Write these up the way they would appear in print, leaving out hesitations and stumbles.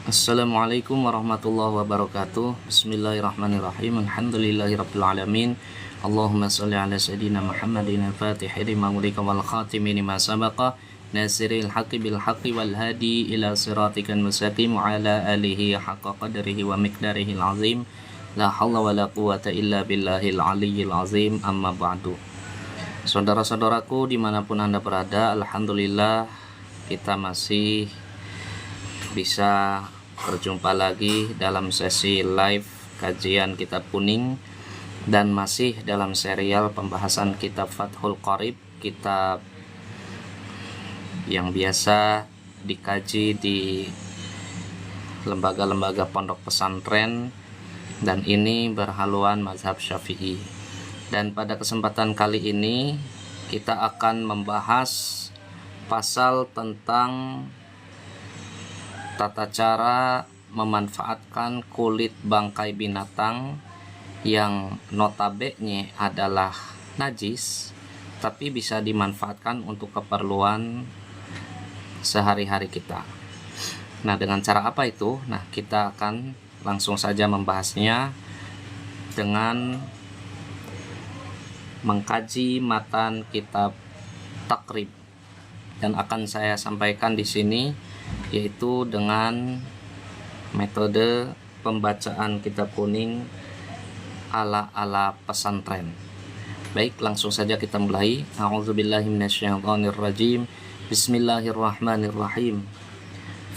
Assalamualaikum warahmatullahi wabarakatuh. Bismillahirrahmanirrahim. Alhamdulillahirabbil alamin. Allahumma shalli ala sayidina Muhammadin al-Fatihil lima ulika wal khatimi lima sabaqa nasiril haqqi bil haqqi wal hadi ila siratikal mustaqim wa ala alihi haqqa qadrihi wa miqdarihi azim. La haula wala quwata illa billahil aliyyil azim. Amma ba'du. Saudara-saudaraku dimanapun Anda berada, alhamdulillah kita masih bisa berjumpa lagi dalam sesi live kajian kitab kuning dan masih dalam serial pembahasan kitab Fathul Qorib, kitab yang biasa dikaji di lembaga-lembaga pondok pesantren, dan ini berhaluan mazhab Syafi'i. Dan pada kesempatan kali ini kita akan membahas pasal tentang tata cara memanfaatkan kulit bangkai binatang yang notabene adalah najis, tapi bisa dimanfaatkan untuk keperluan sehari-hari kita. Nah, dengan cara apa itu? Nah, kita akan langsung saja membahasnya dengan mengkaji matan kitab Takrib, dan akan saya sampaikan di sini yaitu dengan metode pembacaan kitab kuning ala pesantren. Baik, langsung saja kita mulai. A'udzubillahi minasyaitonirrajim. Bismillahirrahmanirrahim.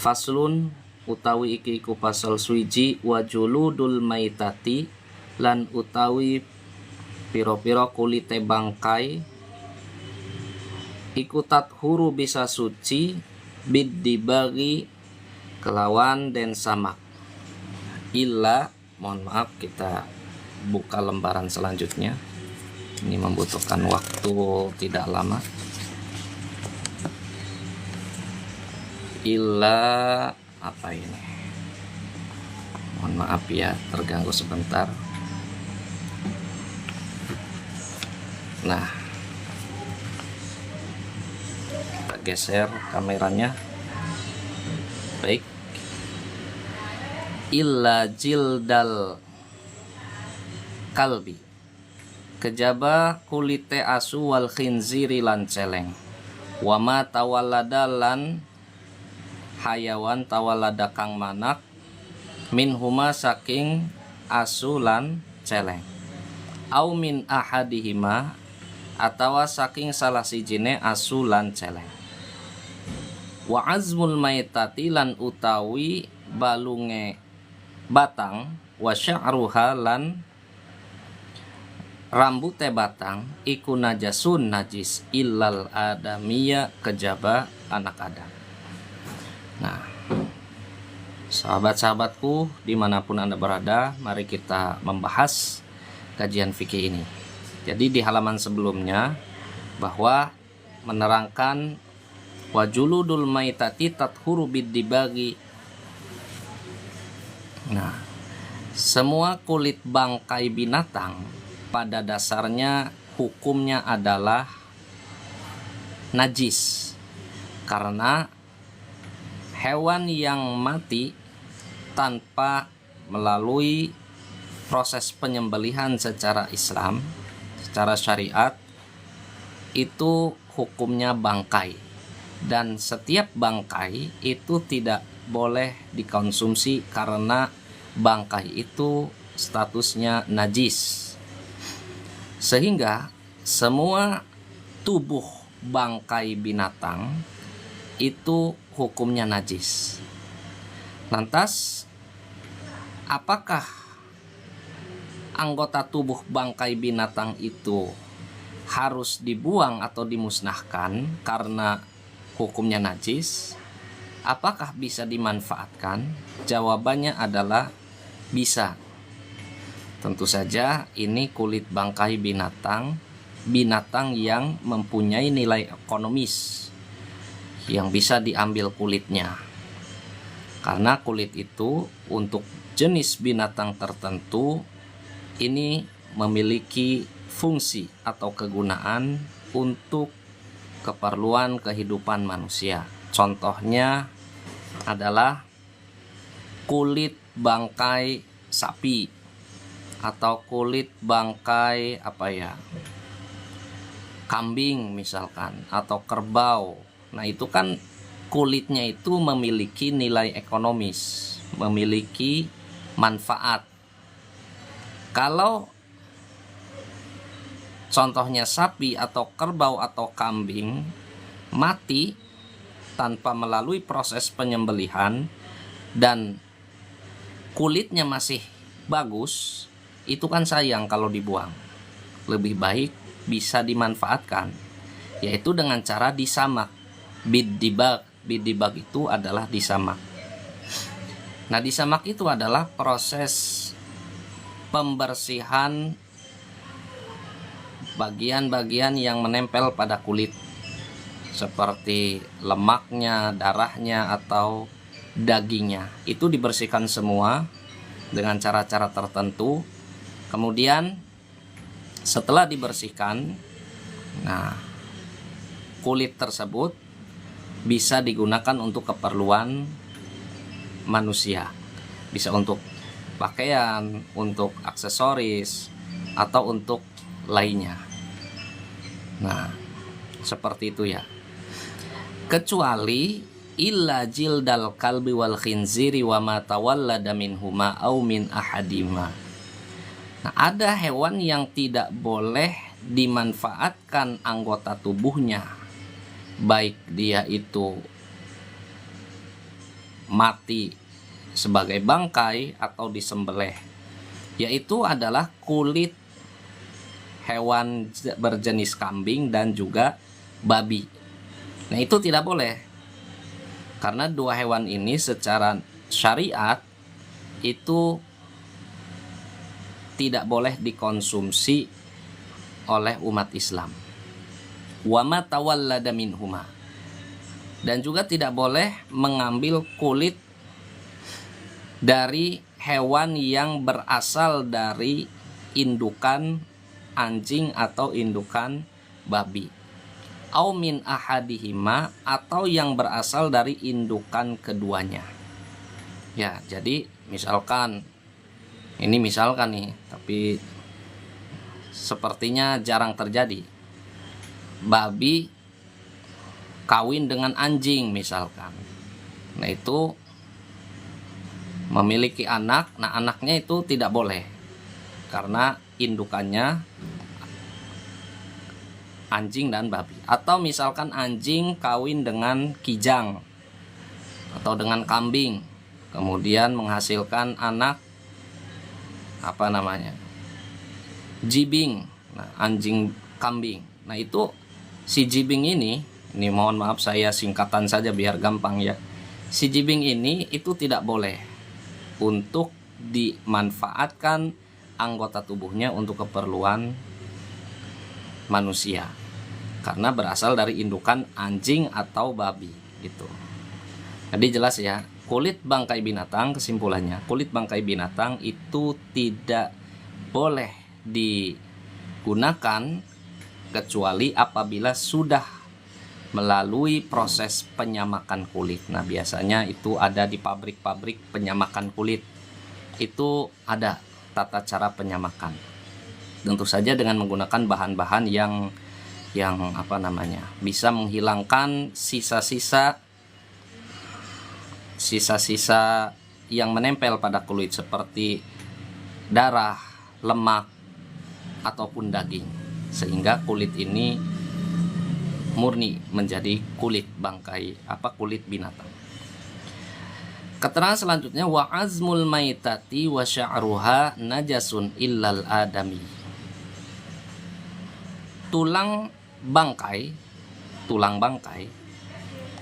Faslun utawi iki iku pasal suwiji wa juludul maitati lan utawi piro-piro kulite bangkai iku tathuru bisa suci bid dibagi kelawan dan samak illa, mohon maaf kita buka lembaran selanjutnya, ini membutuhkan waktu tidak lama. Illa apa ini, mohon maaf ya, terganggu sebentar. Nah, geser kameranya. Baik. Illa jildal kalbi, kejaba kulite asu wal khinziri lan celeng, wama tawaladalan hayawan tawalada kang manak min huma saking asu lan celeng, au min ahadihima atawa saking salah sijine asu lan celeng. Wa azmul maitati lan utawi balunge batang, wa sya'ruha lan rambute batang iku najasun najis illal adamiya kejaba anak Adam. Nah, sahabat-sahabatku dimanapun Anda berada, mari kita membahas kajian fikih ini. Jadi di halaman sebelumnya bahwa menerangkan wajuludul maitati tathuru bid dibagi. Nah, semua kulit bangkai binatang pada dasarnya hukumnya adalah najis, karena hewan yang mati tanpa melalui proses penyembelihan secara Islam, secara syariat, itu hukumnya bangkai. Dan setiap bangkai itu tidak boleh dikonsumsi karena bangkai itu statusnya najis. Sehingga semua tubuh bangkai binatang itu hukumnya najis. Lantas, apakah anggota tubuh bangkai binatang itu harus dibuang atau dimusnahkan karena hukumnya najis? Apakah bisa dimanfaatkan? Jawabannya adalah bisa. Tentu saja ini kulit bangkai binatang yang mempunyai nilai ekonomis yang bisa diambil kulitnya. Karena kulit itu untuk jenis binatang tertentu ini memiliki fungsi atau kegunaan untuk keperluan kehidupan manusia. Contohnya adalah kulit bangkai sapi atau kulit bangkai kambing misalkan, atau kerbau. Nah itu kan kulitnya itu memiliki nilai ekonomis, memiliki manfaat. Kalau contohnya sapi atau kerbau atau kambing mati tanpa melalui proses penyembelihan dan kulitnya masih bagus, itu kan sayang kalau dibuang. Lebih baik bisa dimanfaatkan, yaitu dengan cara disamak. Bidibag itu adalah disamak. Nah, disamak itu adalah proses pembersihan bagian-bagian yang menempel pada kulit, seperti lemaknya, darahnya, atau dagingnya. Itu dibersihkan semua dengan cara-cara tertentu. Kemudian setelah dibersihkan, nah kulit tersebut bisa digunakan untuk keperluan manusia. Bisa untuk pakaian, untuk aksesoris, atau untuk lainnya. Nah, seperti itu ya. Kecuali illa jildal kalbi wal khinziri wa ma tawallada minhuma au min ahadima. Nah, ada hewan yang tidak boleh dimanfaatkan anggota tubuhnya, baik dia itu mati sebagai bangkai atau disembelih, yaitu adalah kulit hewan berjenis kambing dan juga babi. Nah itu tidak boleh, karena dua hewan ini secara syariat itu tidak boleh dikonsumsi oleh umat Islam. Wa ma tawallada minhuma. Dan juga tidak boleh mengambil kulit dari hewan yang berasal dari indukan anjing atau indukan babi. Au min ahadihima, atau yang berasal dari indukan keduanya. Ya, jadi misalkan nih, tapi sepertinya jarang terjadi. Babi kawin dengan anjing misalkan. Nah itu memiliki anak. Nah anaknya itu tidak boleh, karena indukannya anjing dan babi. Atau misalkan anjing kawin dengan kijang atau dengan kambing, kemudian menghasilkan anak jibing. Nah, anjing kambing. Nah itu si jibing ini mohon maaf saya singkatan saja biar gampang ya. Si jibing ini itu tidak boleh untuk dimanfaatkan anggota tubuhnya untuk keperluan manusia, karena berasal dari indukan anjing atau babi gitu. Jadi jelas ya, kulit bangkai binatang, kesimpulannya kulit bangkai binatang itu tidak boleh digunakan kecuali apabila sudah melalui proses penyamakan kulit. Nah biasanya itu ada di pabrik-pabrik penyamakan kulit, itu ada tata cara penyamakan. Tentu saja dengan menggunakan bahan-bahan yang bisa menghilangkan sisa-sisa yang menempel pada kulit, seperti darah, lemak, ataupun daging, sehingga kulit ini murni menjadi kulit binatang. Keterangan selanjutnya, wa azmul maitati wa sya'ruha najasun illal adami. Tulang bangkai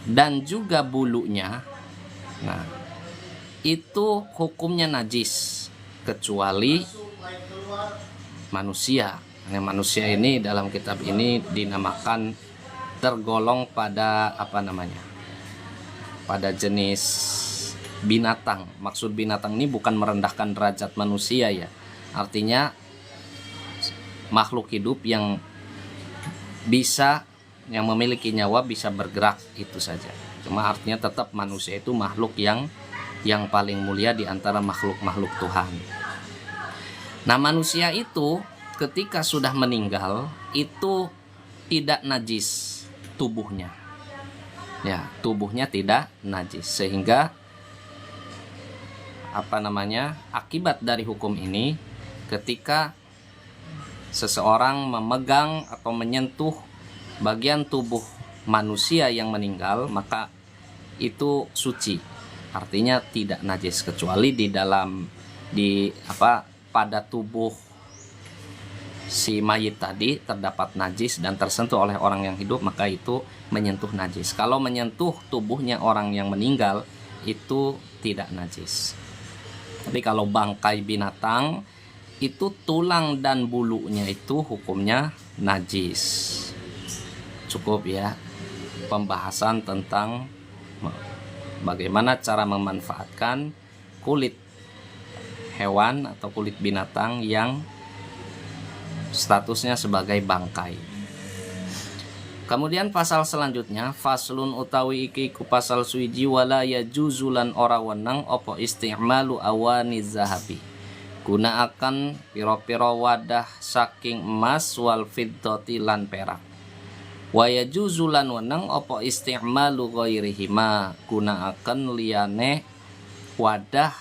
dan juga bulunya, nah itu hukumnya najis kecuali manusia. Nah, manusia ini dalam kitab ini dinamakan tergolong pada pada jenis binatang. Maksud binatang ini bukan merendahkan derajat manusia ya, artinya makhluk hidup yang memiliki nyawa, bisa bergerak, itu saja. Cuma artinya tetap manusia itu makhluk yang yang paling mulia di antara makhluk-makhluk Tuhan. Nah, manusia itu ketika sudah meninggal itu tidak najis tubuhnya. Ya, tubuhnya tidak najis, sehingga akibat dari hukum ini, ketika seseorang memegang atau menyentuh bagian tubuh manusia yang meninggal, maka itu suci, artinya tidak najis, kecuali pada tubuh si mayit tadi terdapat najis dan tersentuh oleh orang yang hidup, maka itu menyentuh najis. Kalau menyentuh tubuhnya orang yang meninggal itu tidak najis. Tapi kalau bangkai binatang itu tulang dan bulunya itu hukumnya najis. Cukup ya pembahasan tentang bagaimana cara memanfaatkan kulit hewan atau kulit binatang yang statusnya sebagai bangkai. Kemudian pasal selanjutnya, faslun utawi iki ku pasal suiji wala yajuzulan ora wenang opo isti'malu awani zahabi. Gunaakan piro-piro wadah saking emas wal fiddati lan perak. Wa yajuzulan wenang opo isti'malu ghairihima. Gunaakan liyane wadah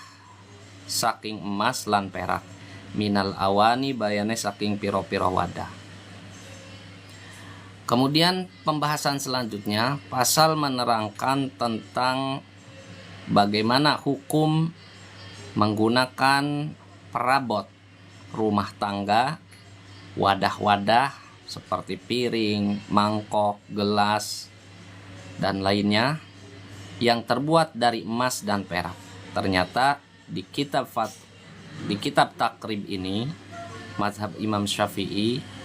saking emas lan perak. Minal awani bayane saking piro-piro wadah. Kemudian pembahasan selanjutnya, pasal menerangkan tentang bagaimana hukum menggunakan perabot rumah tangga, wadah-wadah seperti piring, mangkok, gelas, dan lainnya yang terbuat dari emas dan perak. Ternyata di kitab takrib ini, mazhab Imam Syafi'i,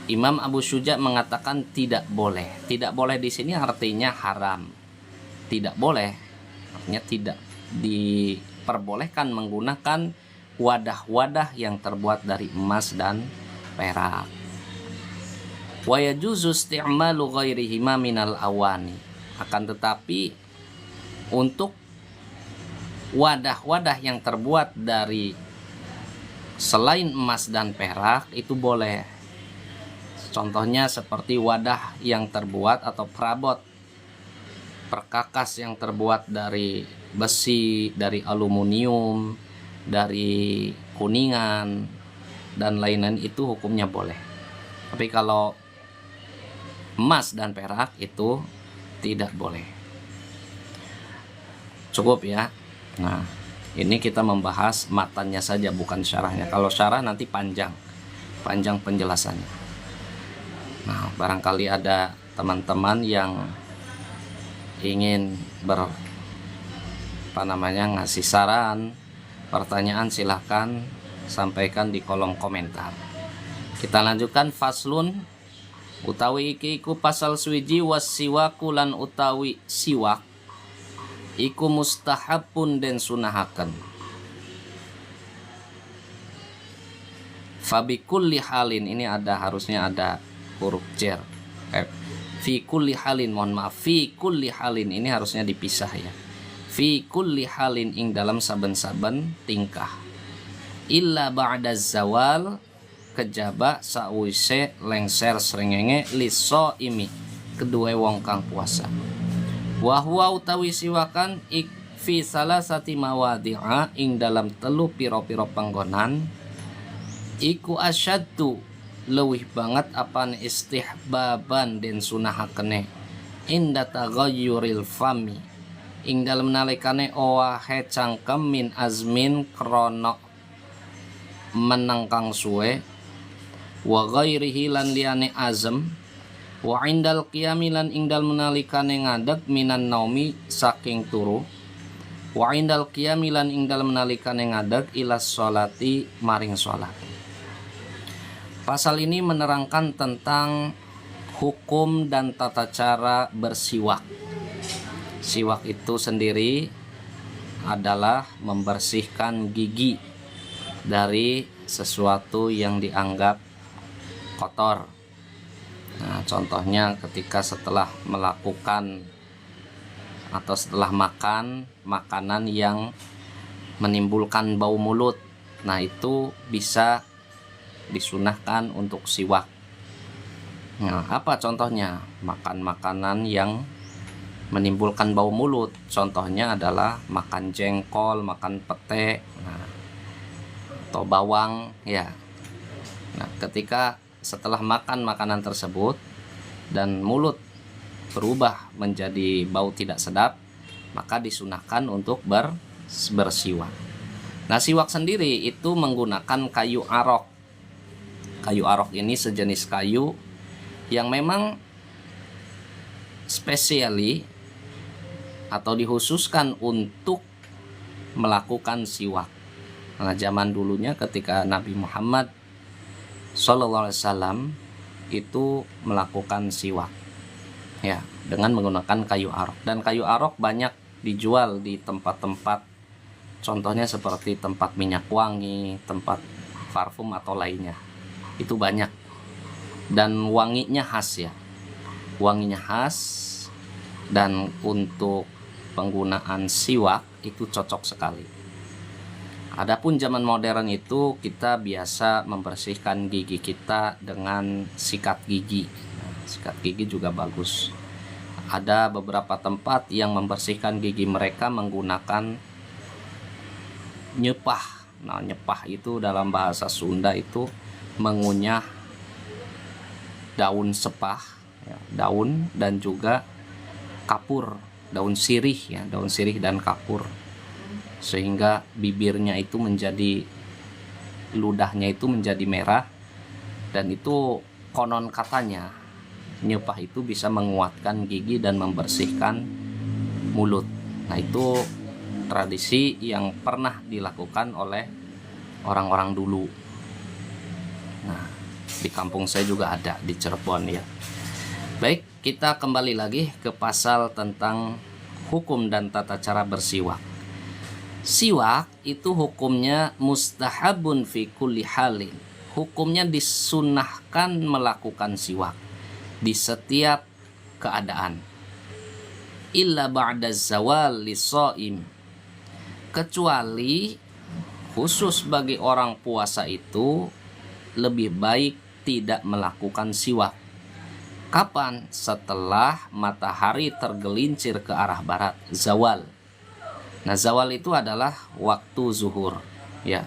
Imam Abu Syuja mengatakan tidak boleh. Tidak boleh di sini artinya haram. Tidak boleh, artinya tidak diperbolehkan menggunakan wadah-wadah yang terbuat dari emas dan perak. Wa yajuzu isti'malu ghairihima minal awani. Akan tetapi untuk wadah-wadah yang terbuat dari selain emas dan perak itu boleh. Contohnya seperti wadah yang terbuat atau perabot perkakas yang terbuat dari besi, dari aluminium, dari kuningan, dan lain-lain itu hukumnya boleh. Tapi kalau emas dan perak itu tidak boleh. Cukup ya. Nah, ini kita membahas matanya saja, bukan syarahnya. Kalau syarah nanti panjang penjelasannya. Nah, barangkali ada teman-teman yang ingin ngasih saran, pertanyaan, silahkan sampaikan di kolom komentar. Kita lanjutkan faslun utawi iki iku pasal suwiji wasiwaku lan utawi siwak iku mustahabun den sunahaken. Fabikulli halin, ini harusnya ada huruf jar. Fi kulli halin, mohon maaf, fi kulli halin ini harusnya dipisah ya. Fi kulli halin ing dalam saben-saben tingkah. Illa ba'da zawal kejaba sawise lengser srengenge liso imi kedua wong kang puasa. Wa huwa utawi siwakan fi salasati mawadi'a ing dalam telu piro-piro panggonan iku asyaddu leuwih banget apane istihbaban den sunahakene inda taghayyuril fami ing dalem nalikane owahe cangkem min azmin krana meneng kang suwe wa ghairihi lan liyane azem wa indal qiyami lan ing dalem nalikane ngadeg minan naumi saking turu wa indal qiyami lan ing dalem nalikane ngadeg ilas sholati maring salat. Pasal ini menerangkan tentang hukum dan tata cara bersiwak. Siwak itu sendiri adalah membersihkan gigi dari sesuatu yang dianggap kotor. Nah, contohnya ketika setelah melakukan atau setelah makan makanan yang menimbulkan bau mulut, nah itu bisa disunahkan untuk siwak. Nah, apa contohnya? Makan makanan yang menimbulkan bau mulut, contohnya adalah makan jengkol, makan pete, nah, atau bawang ya. Nah, ketika setelah makan makanan tersebut dan mulut berubah menjadi bau tidak sedap, maka disunahkan untuk bersiwak. Nah, siwak sendiri itu menggunakan kayu arok. Kayu arok ini sejenis kayu yang memang spesiali atau dikhususkan untuk melakukan siwak. Nah, zaman dulunya ketika Nabi Muhammad SAW itu melakukan siwak ya dengan menggunakan kayu arok, dan kayu arok banyak dijual di tempat-tempat, contohnya seperti tempat minyak wangi, tempat parfum atau lainnya, itu banyak, dan wanginya khas ya, wanginya khas, dan untuk penggunaan siwak itu cocok sekali. Adapun zaman modern itu kita biasa membersihkan gigi kita dengan sikat gigi. Nah, sikat gigi juga bagus. Ada beberapa tempat yang membersihkan gigi mereka menggunakan nyepah. Nah, nyepah itu dalam bahasa Sunda itu mengunyah daun sepah, ya, daun dan juga kapur, daun sirih ya, daun sirih dan kapur, sehingga bibirnya itu menjadi, ludahnya itu menjadi merah, dan itu konon katanya nyepah itu bisa menguatkan gigi dan membersihkan mulut. Nah, itu tradisi yang pernah dilakukan oleh orang-orang dulu. Nah, di kampung saya juga ada di Cirebon ya. Baik, kita kembali lagi ke pasal tentang hukum dan tata cara bersiwak. Siwak itu hukumnya mustahabun fi kulli halin. Hukumnya disunahkan melakukan siwak di setiap keadaan. Illa ba'da zawal lisaim. Kecuali khusus bagi orang puasa itu lebih baik tidak melakukan siwak. Kapan? Setelah matahari tergelincir ke arah barat, zawal. Nah, zawal itu adalah waktu zuhur ya.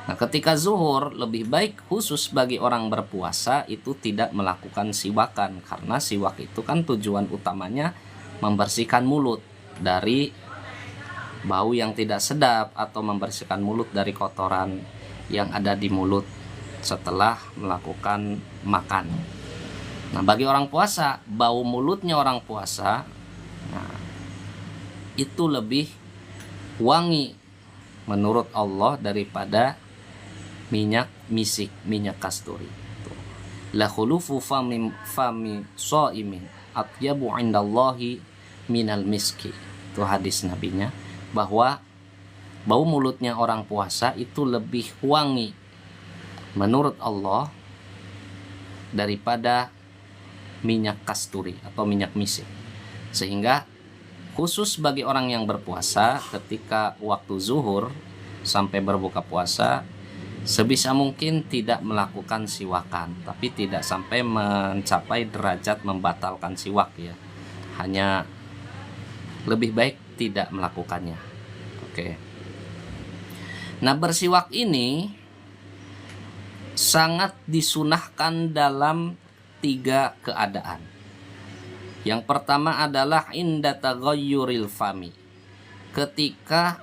Nah, ketika zuhur lebih baik khusus bagi orang berpuasa itu tidak melakukan siwakan, karena siwak itu kan tujuan utamanya membersihkan mulut dari bau yang tidak sedap atau membersihkan mulut dari kotoran yang ada di mulut setelah melakukan makan. Nah, bagi orang puasa, bau mulutnya orang puasa, nah, itu lebih wangi menurut Allah daripada minyak misik, minyak kasturi. La khulufu fami shaimin atyabu indallahi minal miski. Itu hadis nabinya, bahwa bau mulutnya orang puasa itu lebih wangi menurut Allah daripada minyak kasturi atau minyak misik. Sehingga khusus bagi orang yang berpuasa ketika waktu zuhur sampai berbuka puasa sebisa mungkin tidak melakukan siwakan, tapi tidak sampai mencapai derajat membatalkan siwak ya. Hanya lebih baik tidak melakukannya. Oke. Nah, bersiwak ini sangat disunahkan dalam 3 keadaan. Yang pertama adalah inda taghayyuril fami. Ketika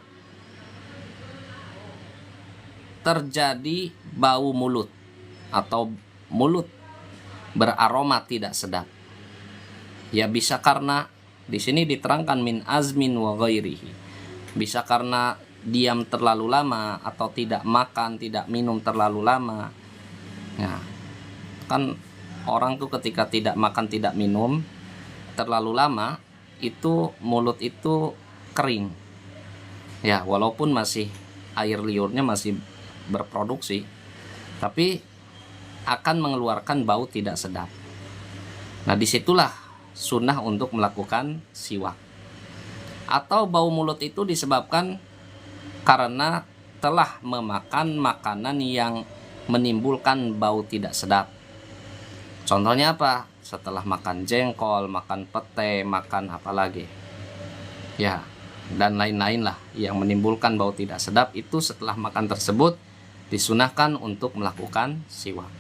terjadi bau mulut atau mulut beraroma tidak sedap. Ya, bisa karena di sini diterangkan min azmin wa ghairihi. Bisa karena diam terlalu lama atau tidak makan, tidak minum terlalu lama. Nah, kan orang tuh ketika tidak makan, tidak minum terlalu lama, itu mulut itu kering. Ya, walaupun masih air liurnya masih berproduksi, tapi akan mengeluarkan bau tidak sedap. Nah, disitulah sunnah untuk melakukan siwak. Atau bau mulut itu disebabkan karena telah memakan makanan yang menimbulkan bau tidak sedap. Contohnya apa? Setelah makan jengkol, makan pete, makan apa lagi? Ya, dan lain-lain lah yang menimbulkan bau tidak sedap, itu setelah makan tersebut disunahkan untuk melakukan siwak.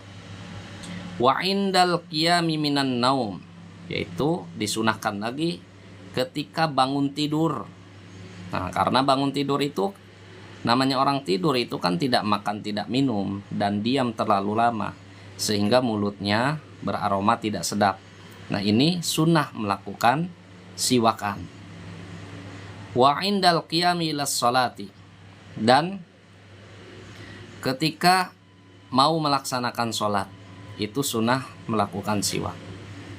Wa indal qiyami minan naum, yaitu disunahkan lagi ketika bangun tidur. Nah, karena bangun tidur itu, namanya orang tidur itu kan tidak makan, tidak minum, dan diam terlalu lama, sehingga mulutnya beraroma tidak sedap. Nah, ini sunnah melakukan siwakan. Wa indal qiyami ilas sholati, dan ketika mau melaksanakan sholat itu sunnah melakukan siwak.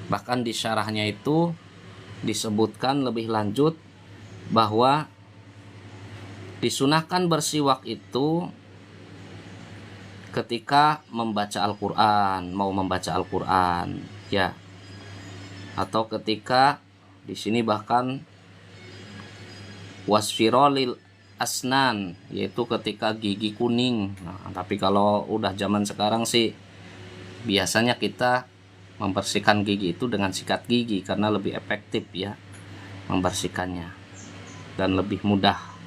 Bahkan di syarahnya itu disebutkan lebih lanjut bahwa disunahkan bersiwak itu ketika membaca Al-Quran, mau membaca Al-Quran, ya, atau ketika di sini bahkan wasfirolil asnan, yaitu ketika gigi kuning. Nah, tapi kalau udah zaman sekarang sih biasanya kita membersihkan gigi itu dengan sikat gigi karena lebih efektif ya membersihkannya, dan lebih mudah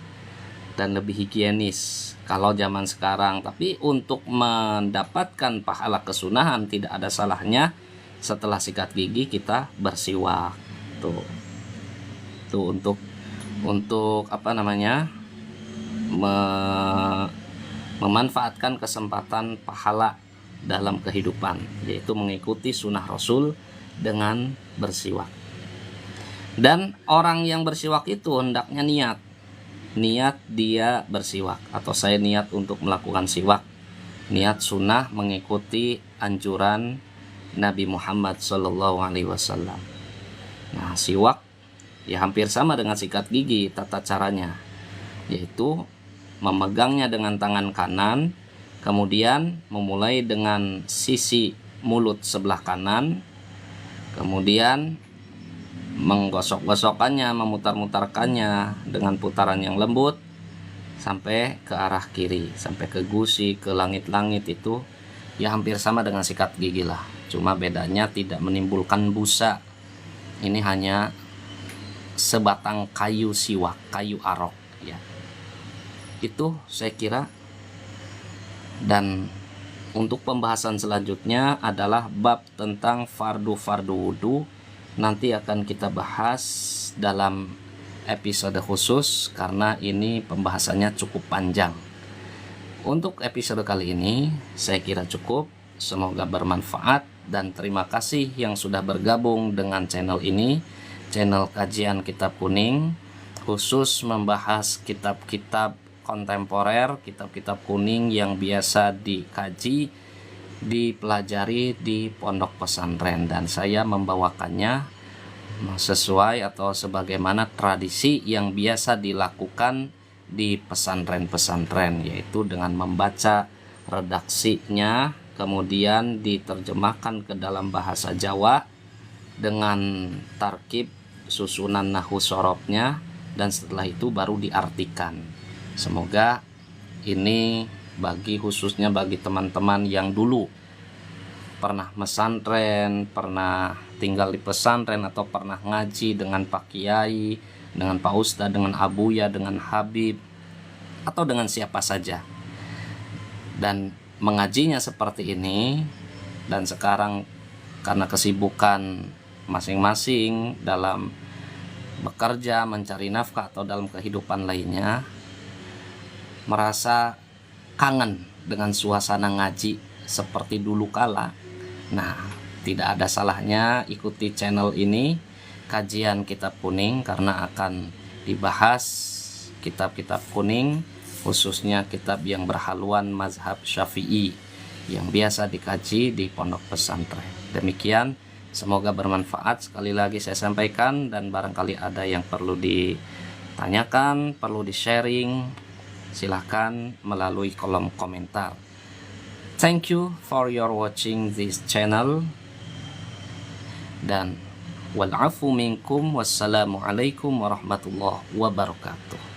dan lebih higienis kalau zaman sekarang. Tapi untuk mendapatkan pahala kesunahan tidak ada salahnya setelah sikat gigi kita bersiwak. Tuh untuk apa namanya, memanfaatkan kesempatan pahala dalam kehidupan, yaitu mengikuti sunnah Rasul dengan bersiwak. Dan orang yang bersiwak itu hendaknya niat dia bersiwak, atau saya niat untuk melakukan siwak, niat sunnah mengikuti anjuran Nabi Muhammad SAW. Nah, siwak ya hampir sama dengan sikat gigi tata caranya, yaitu memegangnya dengan tangan kanan, kemudian memulai dengan sisi mulut sebelah kanan, kemudian menggosok-gosokkannya, memutar-mutarkannya dengan putaran yang lembut sampai ke arah kiri, sampai ke gusi, ke langit-langit. Itu ya hampir sama dengan sikat gigi lah, cuma bedanya tidak menimbulkan busa. Ini hanya sebatang kayu siwak, kayu arok ya. Itu saya kira. Dan untuk pembahasan selanjutnya adalah bab tentang fardu-fardu wudu. Nanti akan kita bahas dalam episode khusus karena ini pembahasannya cukup panjang. Untuk episode kali ini saya kira cukup. Semoga bermanfaat dan terima kasih yang sudah bergabung dengan channel ini, channel Kajian Kitab Kuning, khusus membahas kitab-kitab kontemporer, kitab-kitab kuning yang biasa dikaji, dipelajari di pondok pesantren, dan saya membawakannya sesuai atau sebagaimana tradisi yang biasa dilakukan di pesantren-pesantren, yaitu dengan membaca redaksinya, kemudian diterjemahkan ke dalam bahasa Jawa dengan tarkib susunan nahwu sorobnya, dan setelah itu baru diartikan. Semoga ini khususnya bagi teman-teman yang dulu pernah pesantren, pernah tinggal di pesantren, atau pernah ngaji dengan Pak Kiai, dengan Pak Ustadz, dengan Abuya, dengan Habib, atau dengan siapa saja, dan mengajinya seperti ini. Dan sekarang karena kesibukan masing-masing dalam bekerja, mencari nafkah, atau dalam kehidupan lainnya, merasa kangen dengan suasana ngaji seperti dulu kala. Nah, tidak ada salahnya ikuti channel ini, Kajian Kitab Kuning, karena akan dibahas kitab-kitab kuning, khususnya kitab yang berhaluan mazhab Syafi'i yang biasa dikaji di pondok pesantren. Demikian, semoga bermanfaat. Sekali lagi saya sampaikan, dan barangkali ada yang perlu ditanyakan, perlu di-sharing, silahkan melalui kolom komentar. Thank you for your watching this channel, dan wal afu minkum. Wassalamualaikum warahmatullahi wabarakatuh.